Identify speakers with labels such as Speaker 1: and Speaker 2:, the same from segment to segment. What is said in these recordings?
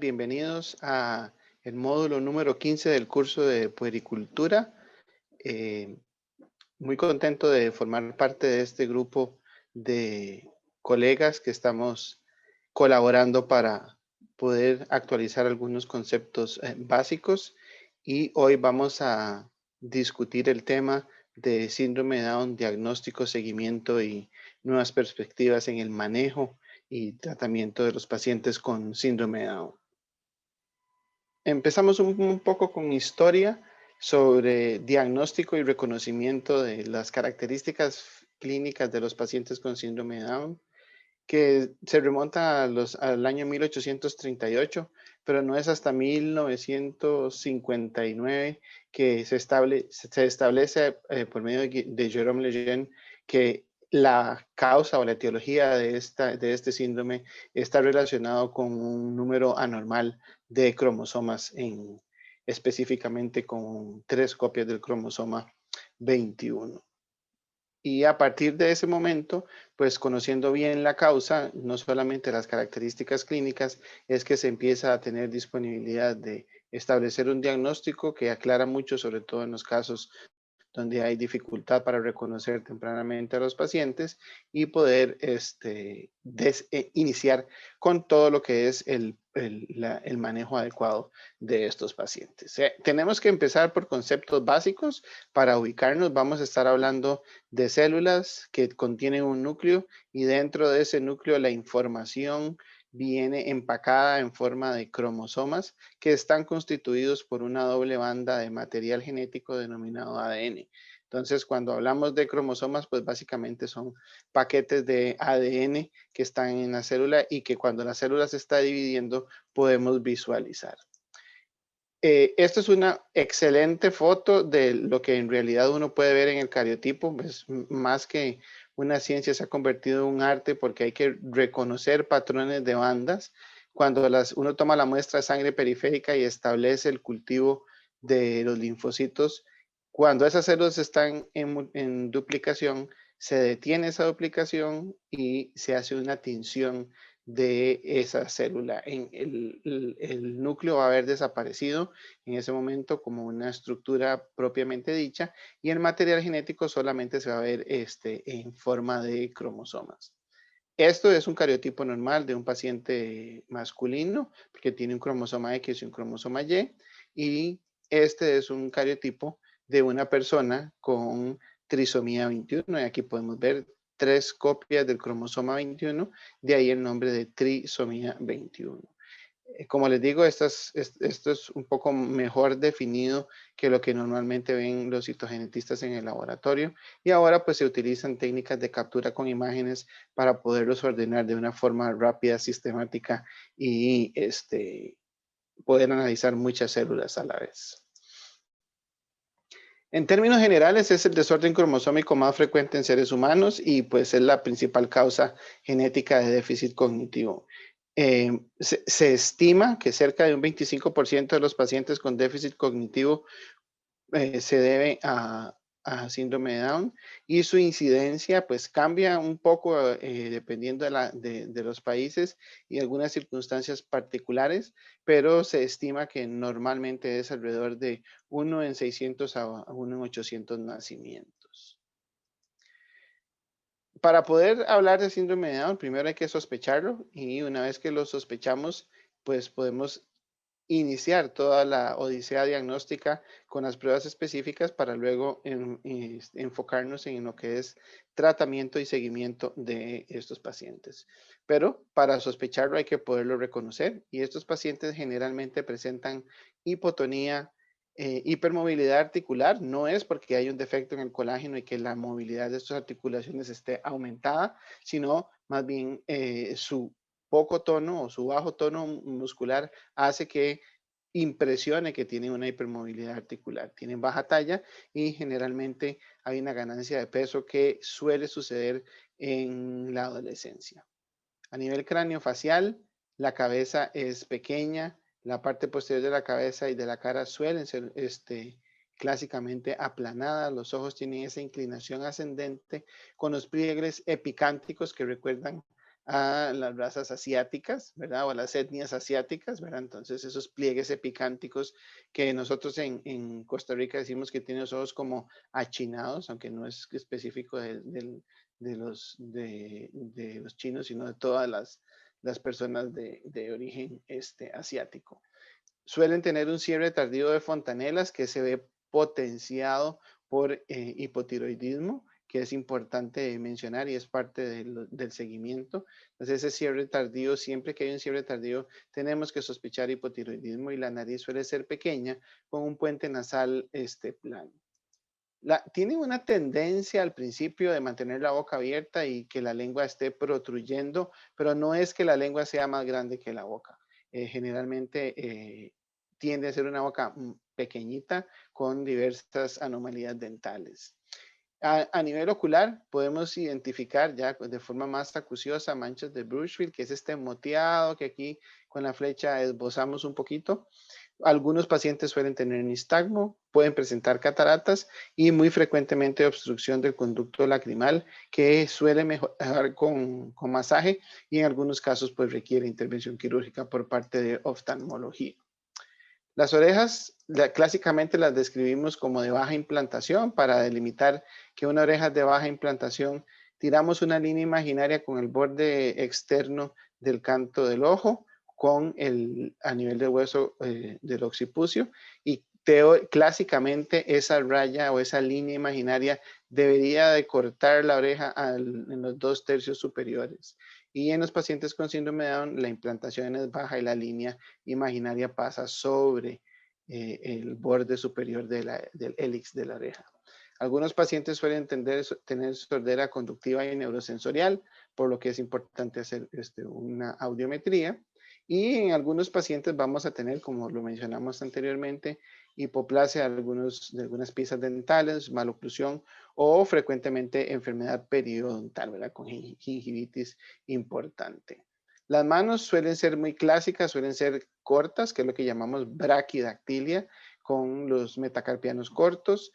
Speaker 1: bienvenidos a el módulo número 15 del curso de puericultura. Eh, Muy contento de formar parte de este grupo de colegas que estamos colaborando para poder actualizar algunos conceptos básicos, y hoy vamos a discutir el tema de síndrome de Down, diagnóstico, seguimiento y nuevas perspectivas en el manejo y tratamiento de los pacientes con síndrome de Down. Empezamos un poco con historia sobre diagnóstico y reconocimiento de las características clínicas de los pacientes con síndrome de Down, que se remonta al año 1838, pero no es hasta 1959 que se establece por medio de Jerome Lejeune que la causa o la etiología de este síndrome está relacionado con un número anormal de cromosomas, específicamente con 3 copias del cromosoma 21. Y a partir de ese momento, pues conociendo bien la causa, no solamente las características clínicas, es que se empieza a tener disponibilidad de establecer un diagnóstico que aclara mucho, sobre todo en los casos donde hay dificultad para reconocer tempranamente a los pacientes y poder iniciar con todo lo que es el manejo adecuado de estos pacientes. Tenemos que empezar por conceptos básicos para ubicarnos. Vamos a estar hablando de células que contienen un núcleo, y dentro de ese núcleo la información viene empacada en forma de cromosomas que están constituidos por una doble banda de material genético denominado ADN. Entonces, cuando hablamos de cromosomas, pues básicamente son paquetes de ADN que están en la célula y que cuando la célula se está dividiendo podemos visualizar. Esta es una excelente foto de lo que en realidad uno puede ver en el cariotipo. Pues, más que una ciencia, se ha convertido en un arte porque hay que reconocer patrones de bandas. Cuando uno toma la muestra de sangre periférica y establece el cultivo de los linfocitos, cuando esas células están en duplicación, se detiene esa duplicación y se hace una tinción de esa célula. El núcleo va a haber desaparecido en ese momento como una estructura propiamente dicha, y el material genético solamente se va a ver en forma de cromosomas. Esto es un cariotipo normal de un paciente masculino, porque tiene un cromosoma X y un cromosoma Y, y este es un cariotipo de una persona con trisomía 21, y aquí podemos ver 3 copias del cromosoma 21, de ahí el nombre de trisomía 21. Como les digo, esto es un poco mejor definido que lo que normalmente ven los citogenetistas en el laboratorio, y ahora pues se utilizan técnicas de captura con imágenes para poderlos ordenar de una forma rápida, sistemática, y poder analizar muchas células a la vez. En términos generales, es el desorden cromosómico más frecuente en seres humanos y pues es la principal causa genética de déficit cognitivo. Se estima que cerca de un 25% de los pacientes con déficit cognitivo se debe a síndrome de Down, y su incidencia pues cambia un poco dependiendo de los países y algunas circunstancias particulares, pero se estima que normalmente es alrededor de 1 en 600 a 1 en 800 nacimientos. Para poder hablar de síndrome de Down, primero hay que sospecharlo, y una vez que lo sospechamos, pues podemos iniciar toda la odisea diagnóstica con las pruebas específicas para luego enfocarnos en lo que es tratamiento y seguimiento de estos pacientes. Pero para sospecharlo hay que poderlo reconocer, y estos pacientes generalmente presentan hipotonía, hipermovilidad articular. No es porque hay un defecto en el colágeno y que la movilidad de estas articulaciones esté aumentada, sino más bien su poco tono o su bajo tono muscular hace que impresione que tienen una hipermovilidad articular. Tienen baja talla y generalmente hay una ganancia de peso que suele suceder en la adolescencia. A nivel craneofacial, la cabeza es pequeña, la parte posterior de la cabeza y de la cara suelen ser clásicamente aplanadas, los ojos tienen esa inclinación ascendente con los pliegues epicánticos que recuerdan a las razas asiáticas, ¿verdad? O a las etnias asiáticas, ¿verdad? Entonces esos pliegues epicánticos que nosotros en Costa Rica decimos que tiene los ojos como achinados, aunque no es específico de los chinos, sino de todas las personas de origen asiático. Suelen tener un cierre tardío de fontanelas que se ve potenciado por hipotiroidismo, que es importante mencionar y es parte del seguimiento. Entonces, ese cierre tardío, siempre que hay un cierre tardío, tenemos que sospechar hipotiroidismo y la nariz suele ser pequeña con un puente nasal plano. Tiene una tendencia al principio de mantener la boca abierta y que la lengua esté protruyendo, pero no es que la lengua sea más grande que la boca. Generalmente tiende a ser una boca pequeñita con diversas anomalías dentales. A nivel ocular, podemos identificar ya de forma más acuciosa manchas de Brushfield, que es este moteado que aquí con la flecha esbozamos un poquito. Algunos pacientes suelen tener nistagmo, pueden presentar cataratas y muy frecuentemente obstrucción del conducto lacrimal que suele mejorar con masaje y en algunos casos pues requiere intervención quirúrgica por parte de oftalmología. Las orejas clásicamente las describimos como de baja implantación. Para delimitar que una oreja es de baja implantación, tiramos una línea imaginaria con el borde externo del canto del ojo a nivel del hueso del occipucio y clásicamente esa raya o esa línea imaginaria debería de cortar la oreja en los 2/3 superiores. Y en los pacientes con síndrome de Down la implantación es baja y la línea imaginaria pasa sobre el borde superior del hélix de la oreja. Algunos pacientes suelen tener sordera conductiva y neurosensorial, por lo que es importante hacer una audiometría. Y en algunos pacientes vamos a tener, como lo mencionamos anteriormente, hipoplasia de algunas piezas dentales, maloclusión o frecuentemente enfermedad periodontal, ¿verdad? Con gingivitis importante. Las manos suelen ser muy clásicas, suelen ser cortas, que es lo que llamamos braquidactilia, con los metacarpianos cortos.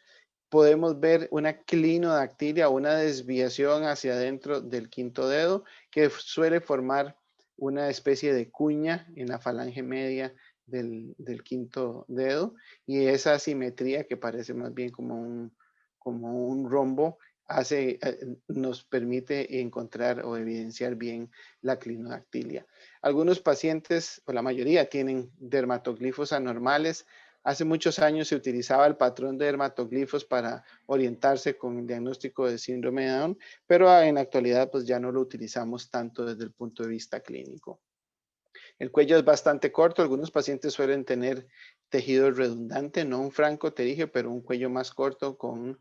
Speaker 1: Podemos ver una clinodactilia, una desviación hacia adentro del quinto dedo, que suele formar una especie de cuña en la falange media del quinto dedo, y esa asimetría que parece más bien como un rombo nos permite encontrar o evidenciar bien la clinodactilia. Algunos pacientes, o la mayoría, tienen dermatoglifos anormales. Hace muchos años se utilizaba el patrón de dermatoglifos para orientarse con el diagnóstico de síndrome de Down, pero en la actualidad pues ya no lo utilizamos tanto desde el punto de vista clínico. El cuello es bastante corto, algunos pacientes suelen tener tejido redundante, no un francoterigio, pero un cuello más corto con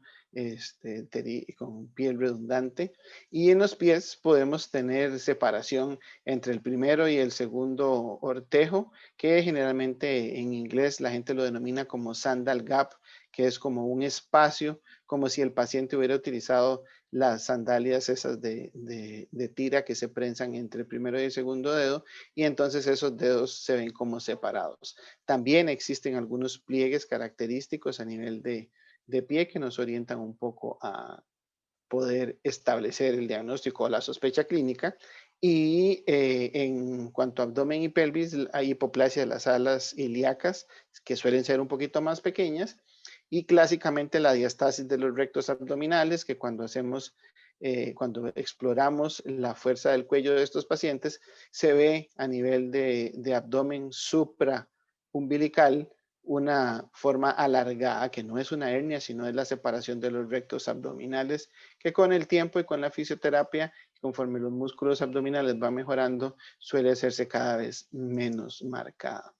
Speaker 1: piel redundante. Y en los pies podemos tener separación entre el primero y el segundo ortejo, que generalmente en inglés la gente lo denomina como sandal gap, que es como un espacio, como si el paciente hubiera utilizado las sandalias esas de tira que se prensan entre el primero y el segundo dedo, y entonces esos dedos se ven como separados. También existen algunos pliegues característicos a nivel de pie que nos orientan un poco a poder establecer el diagnóstico o la sospecha clínica. Y en cuanto a abdomen y pelvis, hay hipoplasia de las alas ilíacas, que suelen ser un poquito más pequeñas, y clásicamente la diastasis de los rectos abdominales, que cuando exploramos la fuerza del cuello de estos pacientes, se ve a nivel de abdomen supraumbilical una forma alargada, que no es una hernia, sino es la separación de los rectos abdominales, que con el tiempo y con la fisioterapia, conforme los músculos abdominales van mejorando, suele hacerse cada vez menos marcada.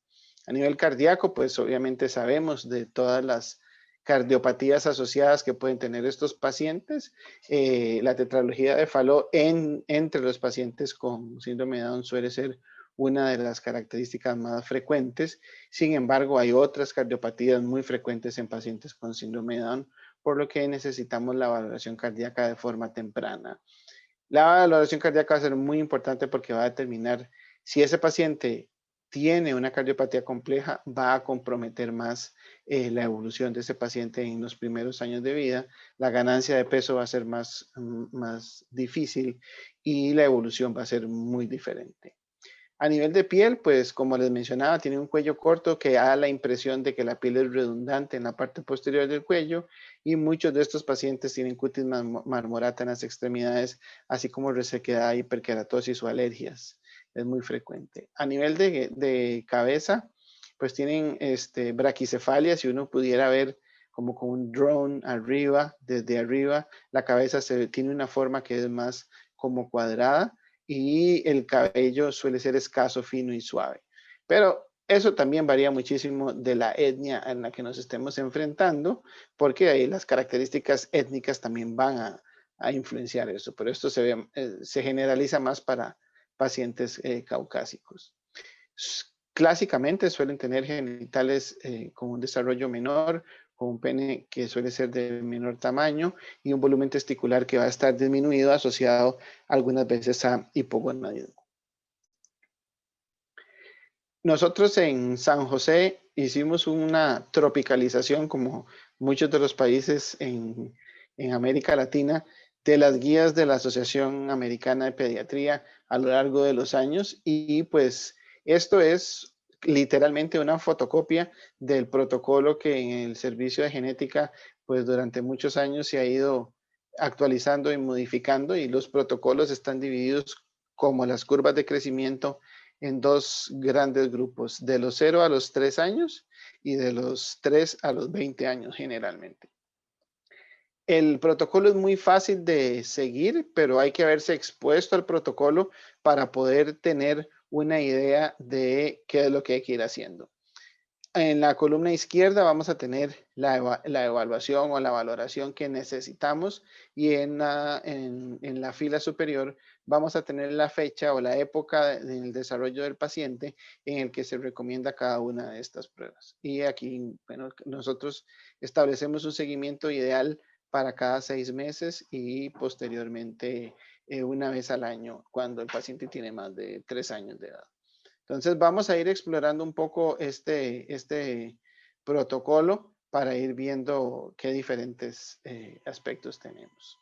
Speaker 1: A nivel cardíaco, pues obviamente sabemos de todas las cardiopatías asociadas que pueden tener estos pacientes. La tetralogía de Fallot entre los pacientes con síndrome de Down suele ser una de las características más frecuentes. Sin embargo, hay otras cardiopatías muy frecuentes en pacientes con síndrome de Down, por lo que necesitamos la valoración cardíaca de forma temprana. La valoración cardíaca va a ser muy importante porque va a determinar si ese paciente tiene una cardiopatía compleja, va a comprometer más la evolución de ese paciente en los primeros años de vida. La ganancia de peso va a ser más difícil y la evolución va a ser muy diferente. A nivel de piel, pues como les mencionaba, tiene un cuello corto que da la impresión de que la piel es redundante en la parte posterior del cuello y muchos de estos pacientes tienen cutis marmorata en las extremidades, así como resequedad, hiperkeratosis o alergias. Es muy frecuente. A nivel de cabeza, pues tienen braquicefalia. Si uno pudiera ver como con un drone arriba, desde arriba, la cabeza tiene una forma que es más como cuadrada y el cabello suele ser escaso, fino y suave. Pero eso también varía muchísimo de la etnia en la que nos estemos enfrentando, porque ahí las características étnicas también van a influenciar eso. Pero esto se generaliza más para pacientes caucásicos. Clásicamente suelen tener genitales con un desarrollo menor, con un pene que suele ser de menor tamaño y un volumen testicular que va a estar disminuido asociado algunas veces a hipogonadismo. Nosotros en San José hicimos una tropicalización, como muchos de los países en América Latina, de las guías de la Asociación Americana de Pediatría a lo largo de los años, y pues esto es literalmente una fotocopia del protocolo que en el servicio de genética pues durante muchos años se ha ido actualizando y modificando, y los protocolos están divididos como las curvas de crecimiento en dos grandes grupos, de los 0 a los 3 años y de los 3 a los 20 años generalmente. El protocolo es muy fácil de seguir, pero hay que haberse expuesto al protocolo para poder tener una idea de qué es lo que hay que ir haciendo. En la columna izquierda vamos a tener la evaluación o la valoración que necesitamos, y en la fila superior vamos a tener la fecha o la época del desarrollo del paciente en el que se recomienda cada una de estas pruebas. Y aquí, bueno, nosotros establecemos un seguimiento ideal para cada 6 meses y posteriormente una vez al año cuando el paciente tiene más de 3 años de edad. Entonces vamos a ir explorando un poco este protocolo para ir viendo qué diferentes aspectos tenemos.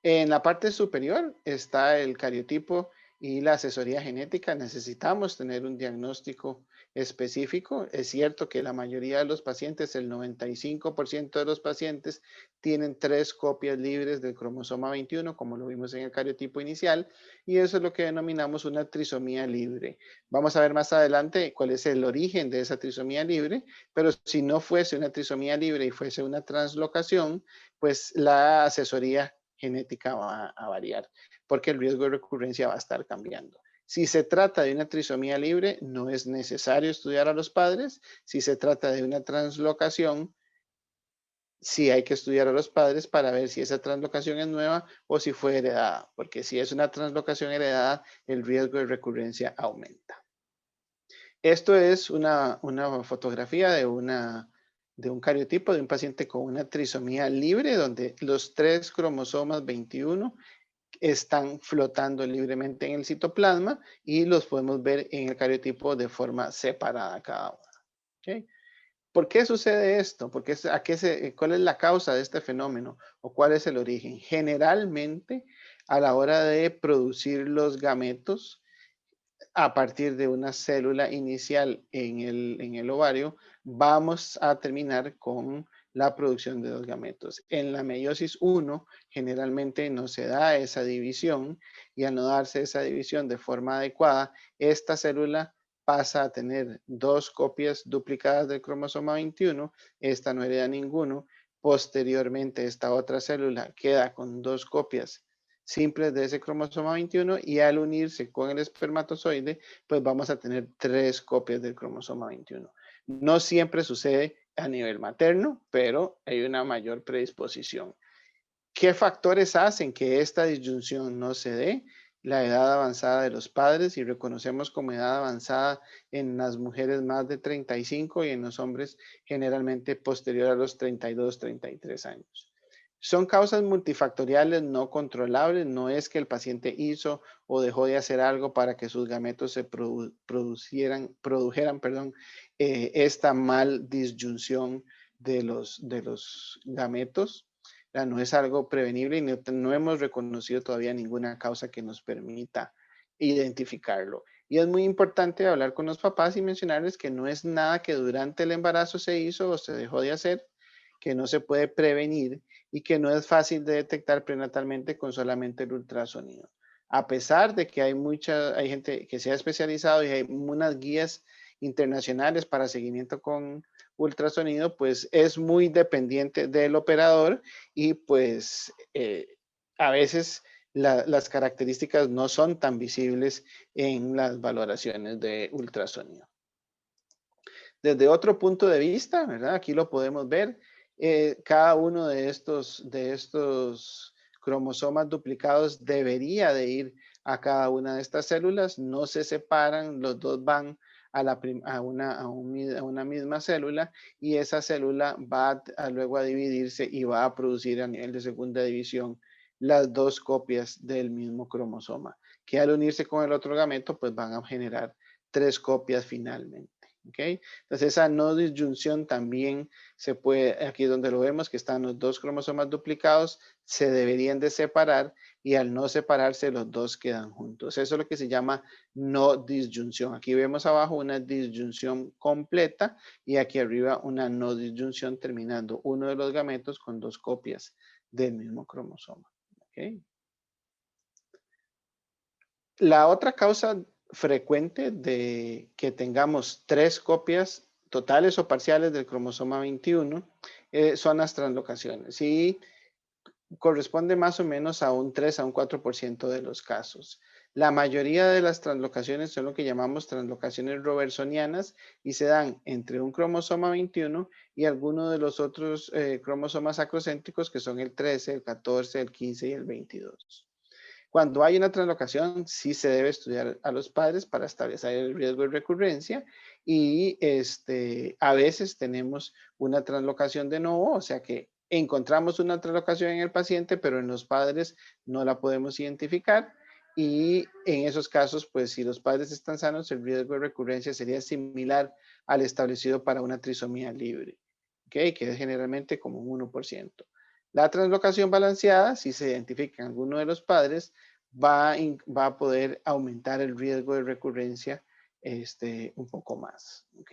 Speaker 1: En la parte superior está el cariotipo y la asesoría genética. Necesitamos tener un diagnóstico específico. Es cierto que la mayoría de los pacientes, el 95% de los pacientes, tienen 3 copias libres del cromosoma 21, como lo vimos en el cariotipo inicial, y eso es lo que denominamos una trisomía libre. Vamos a ver más adelante cuál es el origen de esa trisomía libre, pero si no fuese una trisomía libre y fuese una translocación, pues la asesoría genética va a variar, porque el riesgo de recurrencia va a estar cambiando. Si se trata de una trisomía libre, no es necesario estudiar a los padres. Si se trata de una translocación, sí hay que estudiar a los padres para ver si esa translocación es nueva o si fue heredada, porque si es una translocación heredada, el riesgo de recurrencia aumenta. Esto es una fotografía de un cariotipo de un paciente con una trisomía libre, donde los 3 cromosomas 21 están flotando libremente en el citoplasma y los podemos ver en el cariotipo de forma separada cada uno. ¿Okay? ¿Por qué sucede esto? ¿Cuál es la causa de este fenómeno? ¿O cuál es el origen? Generalmente, a la hora de producir los gametos, a partir de una célula inicial en el ovario, vamos a terminar con la producción de los gametos. En la meiosis 1, generalmente no se da esa división, y al no darse esa división de forma adecuada, esta célula pasa a tener 2 copias duplicadas del cromosoma 21, esta no hereda ninguno. Posteriormente, esta otra célula queda con 2 copias simples de ese cromosoma 21, y al unirse con el espermatozoide, pues vamos a tener 3 copias del cromosoma 21. No siempre sucede a nivel materno, pero hay una mayor predisposición. ¿Qué factores hacen que esta disyunción no se dé? La edad avanzada de los padres, y reconocemos como edad avanzada en las mujeres más de 35 y en los hombres generalmente posterior a los 32, 33 años. Son causas multifactoriales no controlables. No es que el paciente hizo o dejó de hacer algo para que sus gametos se produjeran, perdón, esta mal disyunción de los gametos. No es algo prevenible y no hemos reconocido todavía ninguna causa que nos permita identificarlo. Y es muy importante hablar con los papás y mencionarles que no es nada que durante el embarazo se hizo o se dejó de hacer, que no se puede prevenir y que no es fácil de detectar prenatalmente con solamente el ultrasonido. A pesar de que hay gente que se ha especializado y hay unas guías internacionales para seguimiento con ultrasonido, pues es muy dependiente del operador y pues a veces las características no son tan visibles en las valoraciones de ultrasonido. Desde otro punto de vista, ¿verdad? Aquí lo podemos ver. Cada uno de estos cromosomas duplicados debería de ir a cada una de estas células. No se separan, los dos van a una misma célula y esa célula va luego a dividirse y va a producir a nivel de segunda división las dos copias del mismo cromosoma, que al unirse con el otro gameto, pues van a generar 3 copias finalmente. ¿Okay? Entonces esa no disyunción también se puede, aquí donde lo vemos que están los dos cromosomas duplicados, se deberían de separar y al no separarse los dos quedan juntos. Eso es lo que se llama no disyunción. Aquí vemos abajo una disyunción completa y aquí arriba una no disyunción terminando uno de los gametos con dos copias del mismo cromosoma. ¿Okay? La otra causa frecuente de que tengamos 3 copias totales o parciales del cromosoma 21 son las translocaciones y corresponde más o menos a un 3 a un 4% de los casos. La mayoría de las translocaciones son lo que llamamos translocaciones robertsonianas y se dan entre un cromosoma 21 y alguno de los otros cromosomas acrocéntricos que son el 13, el 14, el 15 y el 22. Cuando hay una translocación, sí se debe estudiar a los padres para establecer el riesgo de recurrencia y a veces tenemos una translocación de nuevo, o sea que encontramos una translocación en el paciente, pero en los padres no la podemos identificar y en esos casos, pues si los padres están sanos, el riesgo de recurrencia sería similar al establecido para una trisomía libre, ¿okay? Que es generalmente como un 1%. La translocación balanceada, si se identifica en alguno de los padres, va a poder aumentar el riesgo de recurrencia un poco más. ¿Ok?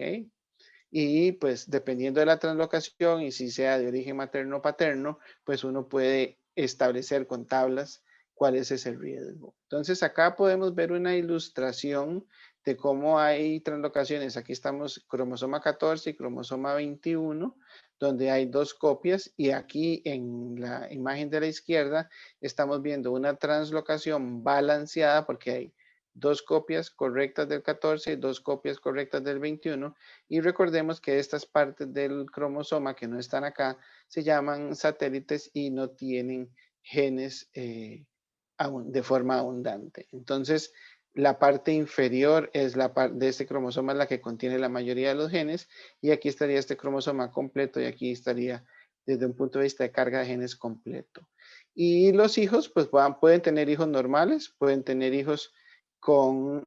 Speaker 1: Y pues dependiendo de la translocación y si sea de origen materno o paterno, pues uno puede establecer con tablas cuál es ese riesgo. Entonces acá podemos ver una ilustración de cómo hay translocaciones. Aquí estamos cromosoma 14 y cromosoma 21, donde hay dos copias y aquí en la imagen de la izquierda estamos viendo una translocación balanceada porque hay dos copias correctas del 14 y dos copias correctas del 21 y recordemos que estas partes del cromosoma que no están acá se llaman satélites y no tienen genes de forma abundante. Entonces, la parte inferior es la parte de este cromosoma, la que contiene la mayoría de los genes, y aquí estaría este cromosoma completo y aquí estaría desde un punto de vista de carga de genes completo. Y los hijos, pues pueden tener hijos normales, pueden tener hijos con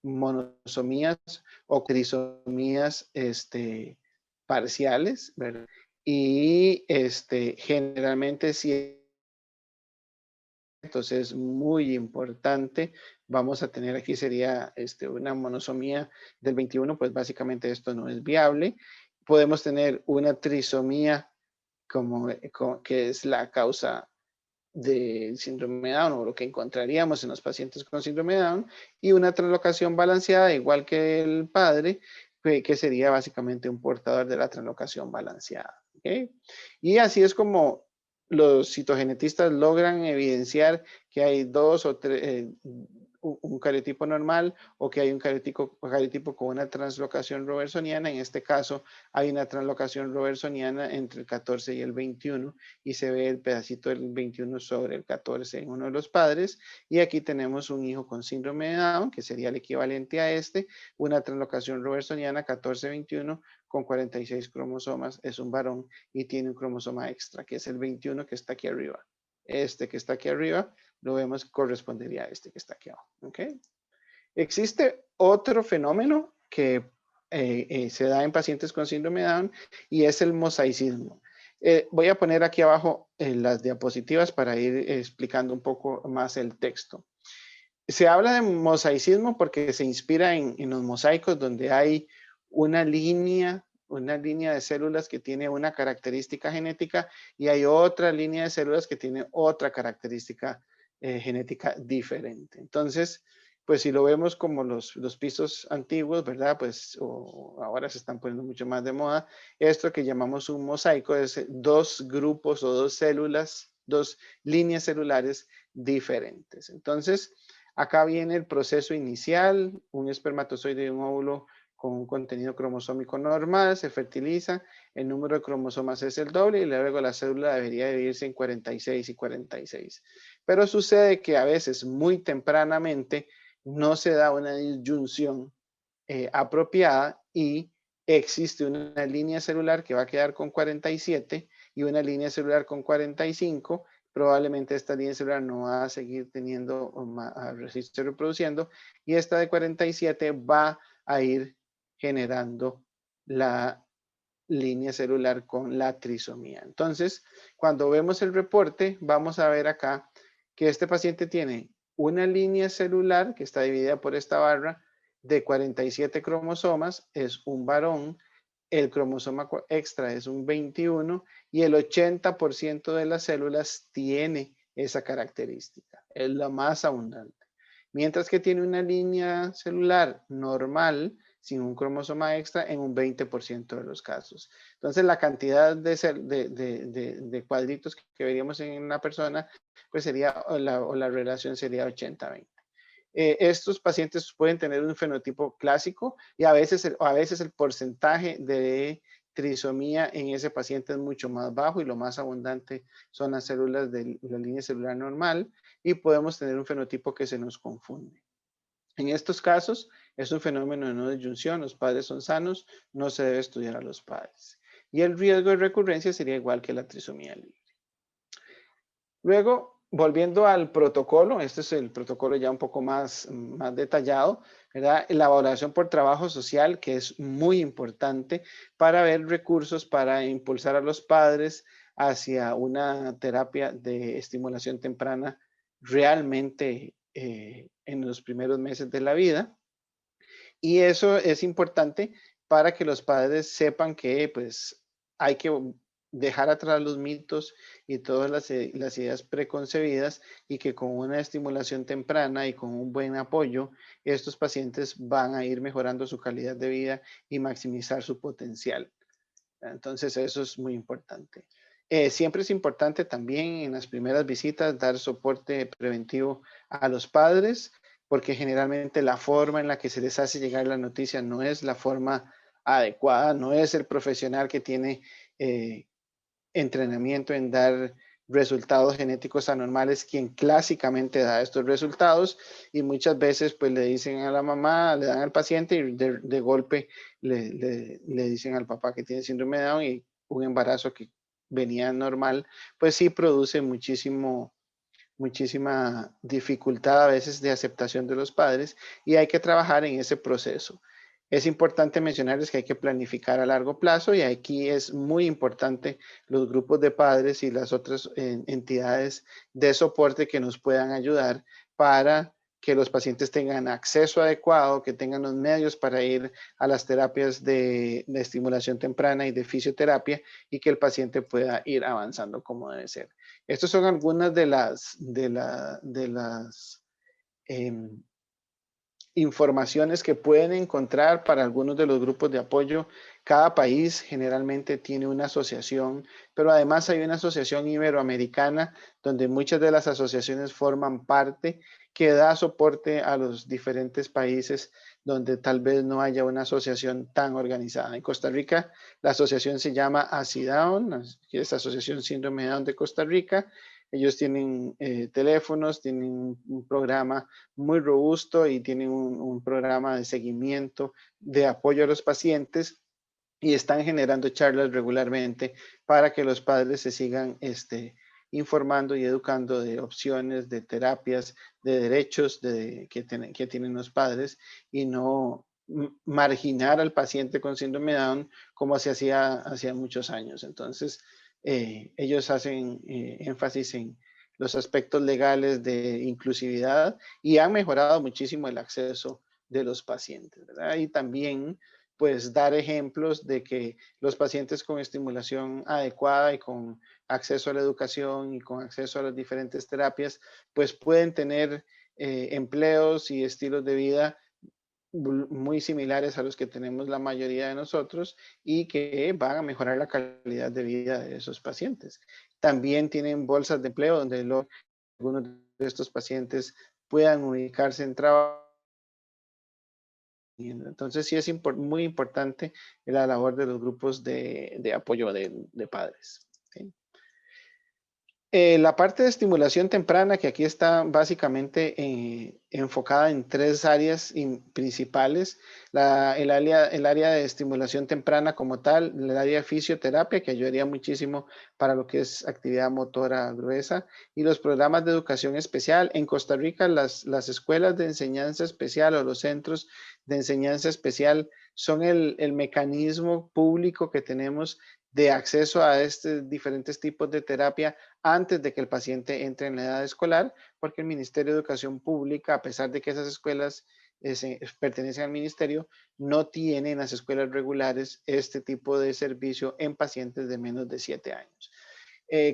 Speaker 1: monosomías o trisomías parciales, ¿verdad? Y generalmente si entonces es muy importante. Vamos a tener aquí sería una monosomía del 21, pues básicamente esto no es viable. Podemos tener una trisomía que es la causa del síndrome de Down o lo que encontraríamos en los pacientes con síndrome de Down y una translocación balanceada igual que el padre que sería básicamente un portador de la translocación balanceada. ¿Okay? Y así es como los citogenetistas logran evidenciar que hay dos o tres, un cariotipo normal o que hay un cariotipo con una translocación robertsoniana. En este caso hay una translocación robertsoniana entre el 14 y el 21 y se ve el pedacito del 21 sobre el 14 en uno de los padres. Y aquí tenemos un hijo con síndrome de Down, que sería el equivalente a este, una translocación robertsoniana 14-21 con 46 cromosomas, es un varón y tiene un cromosoma extra, que es el 21 que está aquí arriba. Este que está aquí arriba lo vemos correspondería a este que está aquí abajo. ¿Okay? Existe otro fenómeno que se da en pacientes con síndrome de Down y es el mosaicismo. Voy a poner aquí abajo las diapositivas para ir explicando un poco más el texto. Se habla de mosaicismo porque se inspira en los mosaicos donde hay una línea de células que tiene una característica genética y hay otra línea de células que tiene otra característica genética diferente. Entonces, pues si lo vemos como los pisos antiguos, ¿verdad? Pues ahora se están poniendo mucho más de moda. Esto que llamamos un mosaico es dos grupos o dos células, dos líneas celulares diferentes. Entonces, acá viene el proceso inicial, un espermatozoide y un óvulo con un contenido cromosómico normal, se fertiliza, el número de cromosomas es el doble y luego la célula debería dividirse en 46 y 46. Pero sucede que a veces muy tempranamente no se da una disyunción apropiada y existe una línea celular que va a quedar con 47 y una línea celular con 45. Probablemente esta línea celular no va a seguir teniendo, a seguir reproduciendo, y esta de 47 va a ir generando la línea celular con la trisomía. Entonces, cuando vemos el reporte, vamos a ver acá que este paciente tiene una línea celular que está dividida por esta barra de 47 cromosomas, es un varón, el cromosoma extra es un 21 y el 80% de las células tiene esa característica, es la más abundante. Mientras que tiene una línea celular normal, sin un cromosoma extra, en un 20% de los casos. Entonces, la cantidad de cuadritos que veríamos en una persona, pues sería, o la relación sería 80-20. Estos pacientes pueden tener un fenotipo clásico y a veces el porcentaje de trisomía en ese paciente es mucho más bajo y lo más abundante son las células de la línea celular normal y podemos tener un fenotipo que se nos confunde. En estos casos es un fenómeno de no disyunción, los padres son sanos, no se debe estudiar a los padres. Y el riesgo de recurrencia sería igual que la trisomía libre. Luego, volviendo al protocolo, este es el protocolo ya un poco más detallado, ¿verdad? La valoración por trabajo social, que es muy importante para ver recursos para impulsar a los padres hacia una terapia de estimulación temprana realmente en los primeros meses de la vida. Y eso es importante para que los padres sepan que pues hay que dejar atrás los mitos y todas las ideas preconcebidas y que con una estimulación temprana y con un buen apoyo, estos pacientes van a ir mejorando su calidad de vida y maximizar su potencial. Entonces eso es muy importante. Siempre es importante también en las primeras visitas dar soporte preventivo a los padres, porque generalmente la forma en la que se les hace llegar la noticia no es la forma adecuada, no es el profesional que tiene entrenamiento en dar resultados genéticos anormales quien clásicamente da estos resultados y muchas veces pues le dicen a la mamá, le dan al paciente y de golpe le dicen al papá que tiene síndrome de Down y un embarazo que venía normal, pues sí produce muchísima dificultad a veces de aceptación de los padres y hay que trabajar en ese proceso. Es importante mencionarles que hay que planificar a largo plazo y aquí es muy importante los grupos de padres y las otras entidades de soporte que nos puedan ayudar para que los pacientes tengan acceso adecuado, que tengan los medios para ir a las terapias de estimulación temprana y de fisioterapia y que el paciente pueda ir avanzando como debe ser. Estas son algunas de las informaciones que pueden encontrar para algunos de los grupos de apoyo. Cada país generalmente tiene una asociación, pero además hay una asociación iberoamericana donde muchas de las asociaciones forman parte que da soporte a los diferentes países donde tal vez no haya una asociación tan organizada. En Costa Rica, la asociación se llama ACIDOwn, que es Asociación Síndrome de Down de Costa Rica. Ellos tienen teléfonos, tienen un programa muy robusto y tienen un programa de seguimiento, de apoyo a los pacientes, y están generando charlas regularmente para que los padres se sigan informando y educando de opciones, de terapias, de derechos que tienen los padres, y no marginar al paciente con síndrome de Down como se hacía muchos años. Entonces, ellos hacen énfasis en los aspectos legales de inclusividad y han mejorado muchísimo el acceso de los pacientes, ¿verdad? Y también, pues, dar ejemplos de que los pacientes con estimulación adecuada y con acceso a la educación y con acceso a las diferentes terapias, pues pueden tener empleos y estilos de vida muy similares a los que tenemos la mayoría de nosotros y que van a mejorar la calidad de vida de esos pacientes. También tienen bolsas de empleo donde algunos de estos pacientes puedan ubicarse en trabajo. Entonces sí es muy importante la labor de los grupos de apoyo de padres. ¿Sí? La parte de estimulación temprana, que aquí está básicamente enfocada en tres áreas principales. El área de estimulación temprana como tal, el área de fisioterapia, que ayudaría muchísimo para lo que es actividad motora gruesa, y los programas de educación especial. En Costa Rica, las escuelas de enseñanza especial o los centros de enseñanza especial son el mecanismo público que tenemos de acceso a estos diferentes tipos de terapia antes de que el paciente entre en la edad escolar, porque el Ministerio de Educación Pública, a pesar de que esas escuelas pertenecen al ministerio, no tiene en las escuelas regulares este tipo de servicio en pacientes de menos de 7 años.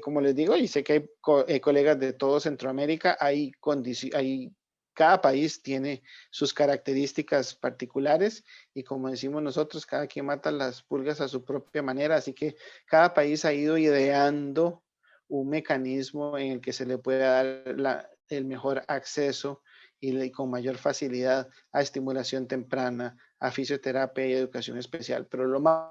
Speaker 1: Como les digo, y sé que hay colegas de todo Centroamérica, cada país tiene sus características particulares y, como decimos nosotros, cada quien mata las pulgas a su propia manera, así que cada país ha ido ideando un mecanismo en el que se le pueda dar el mejor acceso y con mayor facilidad a estimulación temprana, a fisioterapia y educación especial. Pero lo más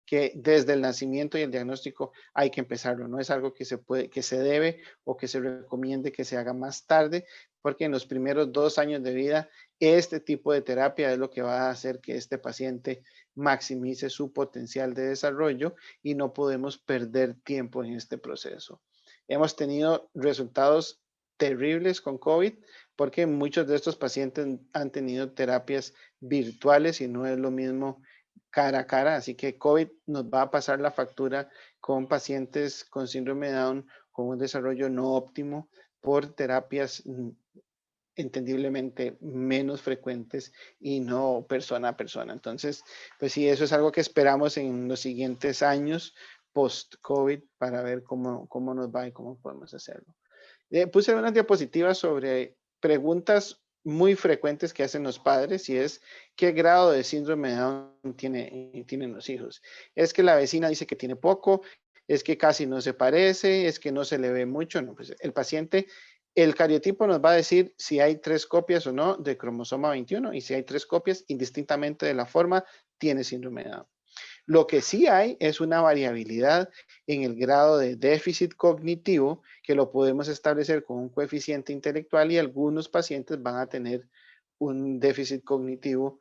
Speaker 1: que desde el nacimiento y el diagnóstico hay que empezarlo, no es algo que se debe o que se recomiende que se haga más tarde, porque en los primeros 2 años de vida este tipo de terapia es lo que va a hacer que este paciente maximice su potencial de desarrollo y no podemos perder tiempo en este proceso. Hemos tenido resultados terribles con COVID porque muchos de estos pacientes han tenido terapias virtuales y no es lo mismo cara a cara, así que COVID nos va a pasar la factura con pacientes con síndrome de Down con un desarrollo no óptimo por terapias entendiblemente menos frecuentes y no persona a persona. Entonces, pues sí, eso es algo que esperamos en los siguientes años post-COVID para ver cómo nos va y cómo podemos hacerlo. Puse unas diapositivas sobre preguntas muy frecuentes que hacen los padres y es ¿qué grado de síndrome de Down tienen los hijos? Es que la vecina dice que tiene poco, es que casi no se parece, es que no se le ve mucho. No, pues el paciente, el cariotipo nos va a decir si hay 3 copias o no de cromosoma 21 y si hay 3 copias, indistintamente de la forma, tiene síndrome de Down. Lo que sí hay es una variabilidad en el grado de déficit cognitivo que lo podemos establecer con un coeficiente intelectual y algunos pacientes van a tener un déficit cognitivo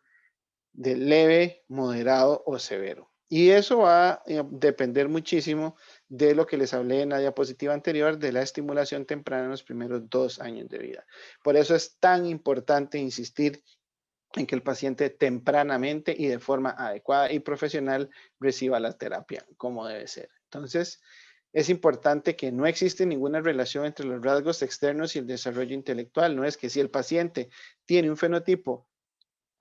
Speaker 1: de leve, moderado o severo. Y eso va a depender muchísimo de lo que les hablé en la diapositiva anterior de la estimulación temprana en los primeros 2 años de vida. Por eso es tan importante insistir en que el paciente tempranamente y de forma adecuada y profesional reciba la terapia como debe ser. Entonces, es importante que no existe ninguna relación entre los rasgos externos y el desarrollo intelectual. No es que si el paciente tiene un fenotipo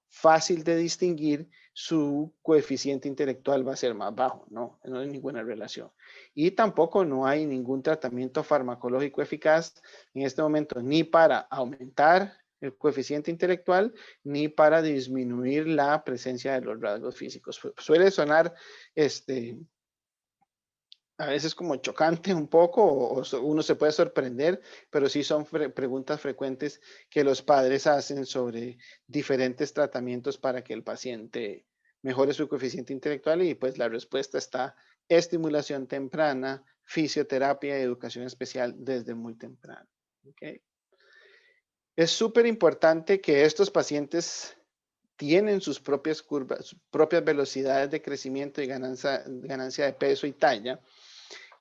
Speaker 1: fácil de distinguir, su coeficiente intelectual va a ser más bajo. No, no hay ninguna relación. Y tampoco no hay ningún tratamiento farmacológico eficaz en este momento, ni para aumentar el coeficiente intelectual, ni para disminuir la presencia de los rasgos físicos. Suele sonar a veces como chocante un poco uno se puede sorprender, pero sí son preguntas frecuentes que los padres hacen sobre diferentes tratamientos para que el paciente mejore su coeficiente intelectual y pues la respuesta está estimulación temprana, fisioterapia y educación especial desde muy temprano. ¿Okay? Es súper importante que estos pacientes tienen sus propias curvas, sus propias velocidades de crecimiento y ganancia de peso y talla.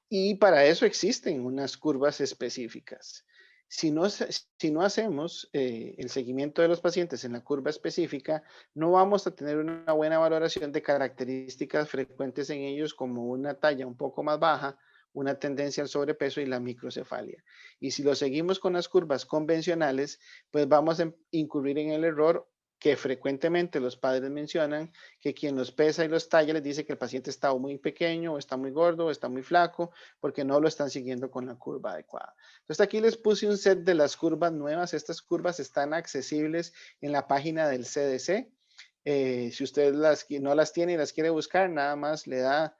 Speaker 1: Y para eso existen unas curvas específicas. Si no hacemos el seguimiento de los pacientes en la curva específica, no vamos a tener una buena valoración de características frecuentes en ellos como una talla un poco más baja, una tendencia al sobrepeso y la microcefalia. Y si lo seguimos con las curvas convencionales, pues vamos a incurrir en el error que frecuentemente los padres mencionan, que quien los pesa y los talla les dice que el paciente está muy pequeño, o está muy gordo, o está muy flaco, porque no lo están siguiendo con la curva adecuada. Entonces aquí les puse un set de las curvas nuevas. Estas curvas están accesibles en la página del CDC. Si usted no las tiene y las quiere buscar, nada más le da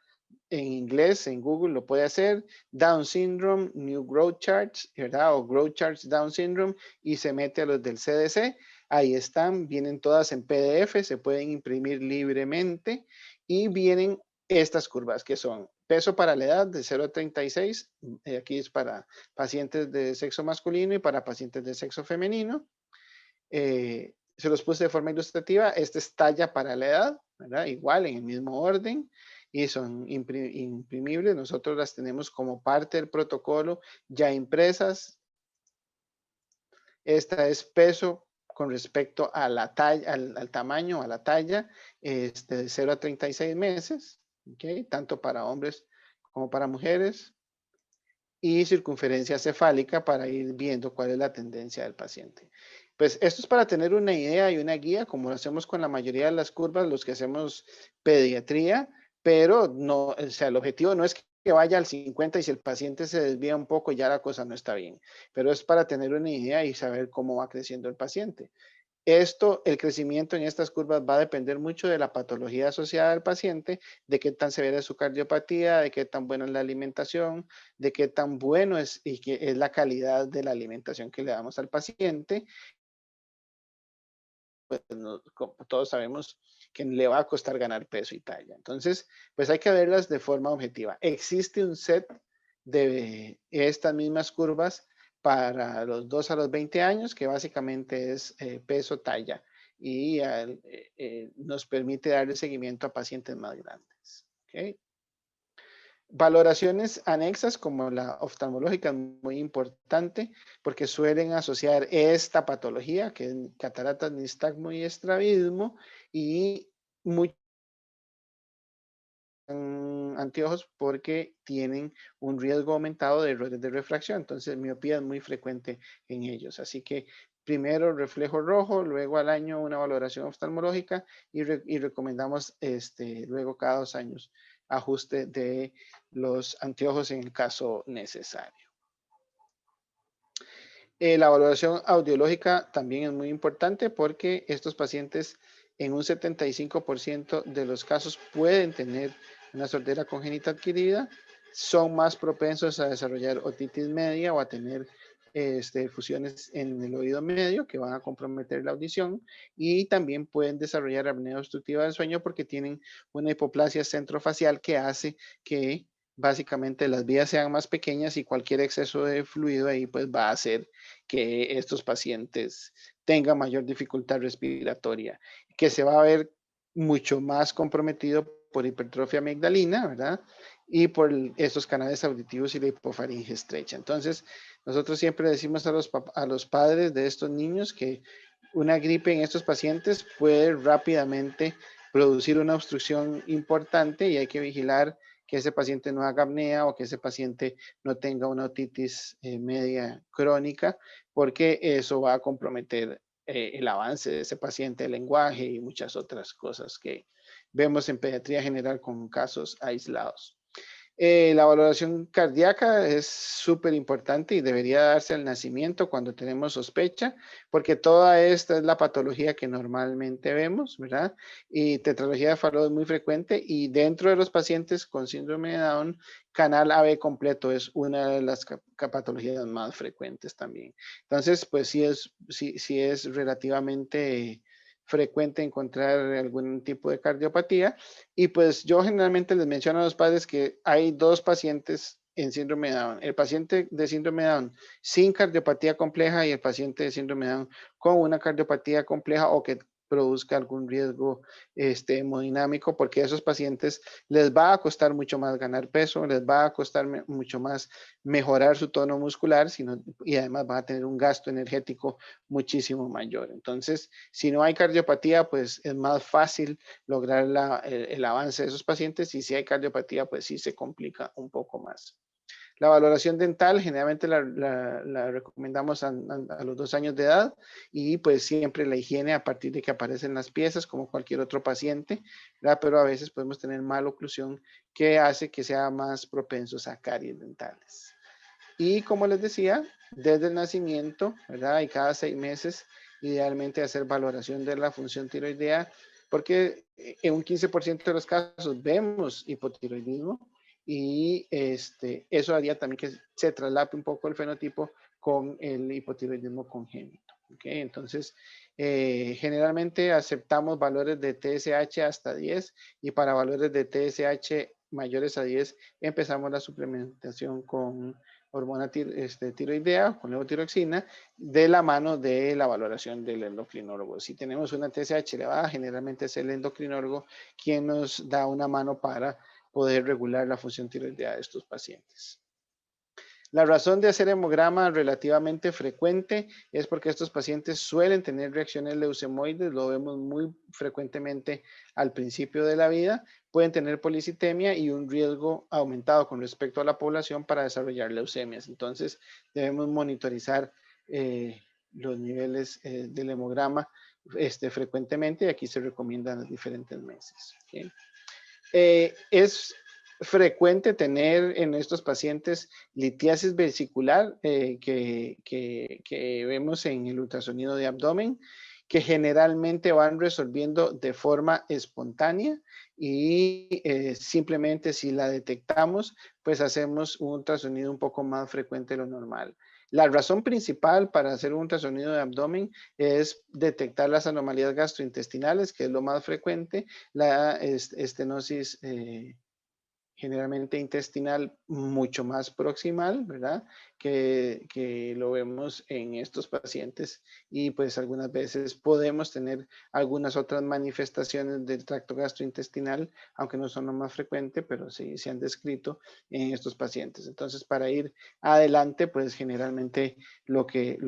Speaker 1: en inglés, en Google lo puede hacer, Down Syndrome, New Growth Charts, ¿verdad? O Growth Charts Down Syndrome y se mete a los del CDC. Ahí están, vienen todas en PDF, se pueden imprimir libremente y vienen estas curvas que son peso para la edad de 0 a 36, aquí es para pacientes de sexo masculino y para pacientes de sexo femenino. Se los puse de forma ilustrativa, esta es talla para la edad, ¿verdad? Igual en el mismo orden y son imprimibles, nosotros las tenemos como parte del protocolo ya impresas. Esta es peso con respecto a la talla, al tamaño, a la talla, de 0 a 36 meses, ¿okay? Tanto para hombres como para mujeres. Y circunferencia cefálica para ir viendo cuál es la tendencia del paciente. Pues esto es para tener una idea y una guía, como lo hacemos con la mayoría de las curvas, los que hacemos pediatría, pero no, o sea, el objetivo no es que vaya al 50 y si el paciente se desvía un poco ya la cosa no está bien, pero es para tener una idea y saber cómo va creciendo el paciente. El crecimiento en estas curvas va a depender mucho de la patología asociada al paciente, de qué tan severa es su cardiopatía, de qué tan buena es la alimentación, de qué tan bueno es y qué es la calidad de la alimentación que le damos al paciente. Pues como todos sabemos que le va a costar ganar peso y talla. Entonces, pues hay que verlas de forma objetiva. Existe un set de estas mismas curvas para los 2 a los 20 años, que básicamente es peso, talla, y nos permite darle seguimiento a pacientes más grandes. ¿Okay? Valoraciones anexas como la oftalmológica es muy importante porque suelen asociar esta patología que es cataratas, nistagmo y estrabismo y muchos anteojos porque tienen un riesgo aumentado de errores de refracción. Entonces, miopía es muy frecuente en ellos. Así que primero reflejo rojo, luego al año una valoración oftalmológica y recomendamos luego cada 2 años ajuste de los anteojos en el caso necesario. La valoración audiológica también es muy importante porque estos pacientes en un 75% de los casos pueden tener una sordera congénita adquirida, son más propensos a desarrollar otitis media o a tener fusiones en el oído medio que van a comprometer la audición y también pueden desarrollar apnea obstructiva del sueño porque tienen una hipoplasia centrofacial que hace que básicamente las vías sean más pequeñas y cualquier exceso de fluido ahí pues va a hacer que estos pacientes tengan mayor dificultad respiratoria, que se va a ver mucho más comprometido por hipertrofia amigdalina, ¿verdad? Y por estos canales auditivos y la hipofaringe estrecha. Entonces, nosotros siempre decimos a los padres de estos niños que una gripe en estos pacientes puede rápidamente producir una obstrucción importante y hay que vigilar que ese paciente no haga apnea o que ese paciente no tenga una otitis media crónica, porque eso va a comprometer el avance de ese paciente, el lenguaje y muchas otras cosas que vemos en pediatría general con casos aislados. La valoración cardíaca es súper importante y debería darse al nacimiento cuando tenemos sospecha, porque toda esta es la patología que normalmente vemos, ¿verdad? Y tetralogía de Fallot es muy frecuente y dentro de los pacientes con síndrome de Down, canal AB completo es una de las patologías más frecuentes también. Entonces, pues sí es relativamente frecuente encontrar algún tipo de cardiopatía. Y pues yo generalmente les menciono a los padres que hay dos pacientes en síndrome de Down. El paciente de síndrome de Down sin cardiopatía compleja y el paciente de síndrome de Down con una cardiopatía compleja o que produzca algún riesgo hemodinámico, porque a esos pacientes les va a costar mucho más ganar peso, les va a costar mucho más mejorar su tono muscular, y además van a tener un gasto energético muchísimo mayor. Entonces, si no hay cardiopatía, pues es más fácil lograr el avance de esos pacientes, y si hay cardiopatía, pues sí se complica un poco más. La valoración dental generalmente la recomendamos a los 2 años de edad, y pues siempre la higiene a partir de que aparecen las piezas como cualquier otro paciente, ¿verdad? Pero a veces podemos tener maloclusión que hace que sea más propensos a caries dentales. Y como les decía, desde el nacimiento, ¿verdad? Y cada 6 meses, idealmente hacer valoración de la función tiroidea, porque en un 15% de los casos vemos hipotiroidismo, y eso haría también que se traslape un poco el fenotipo con el hipotiroidismo congénito. ¿Okay? Entonces, generalmente aceptamos valores de TSH hasta 10, y para valores de TSH mayores a 10 empezamos la suplementación con hormona tiroidea, con levotiroxina, de la mano de la valoración del endocrinólogo. Si tenemos una TSH elevada, generalmente es el endocrinólogo quien nos da una mano para poder regular la función tiroidea de estos pacientes. La razón de hacer hemograma relativamente frecuente es porque estos pacientes suelen tener reacciones leucemoides, lo vemos muy frecuentemente al principio de la vida, pueden tener policitemia y un riesgo aumentado con respecto a la población para desarrollar leucemias. Entonces debemos monitorizar los niveles del hemograma frecuentemente, y aquí se recomiendan los diferentes meses. ¿Okay? Es frecuente tener en estos pacientes litiasis vesicular que vemos en el ultrasonido de abdomen, que generalmente van resolviendo de forma espontánea, y simplemente si la detectamos, pues hacemos un ultrasonido un poco más frecuente de lo normal. La razón principal para hacer un ultrasonido de abdomen es detectar las anomalías gastrointestinales, que es lo más frecuente, la estenosis generalmente intestinal mucho más proximal, ¿verdad? Que lo vemos en estos pacientes, y pues algunas veces podemos tener algunas otras manifestaciones del tracto gastrointestinal, aunque no son lo más frecuente, pero sí se han descrito en estos pacientes. Entonces, para ir adelante, pues generalmente lo que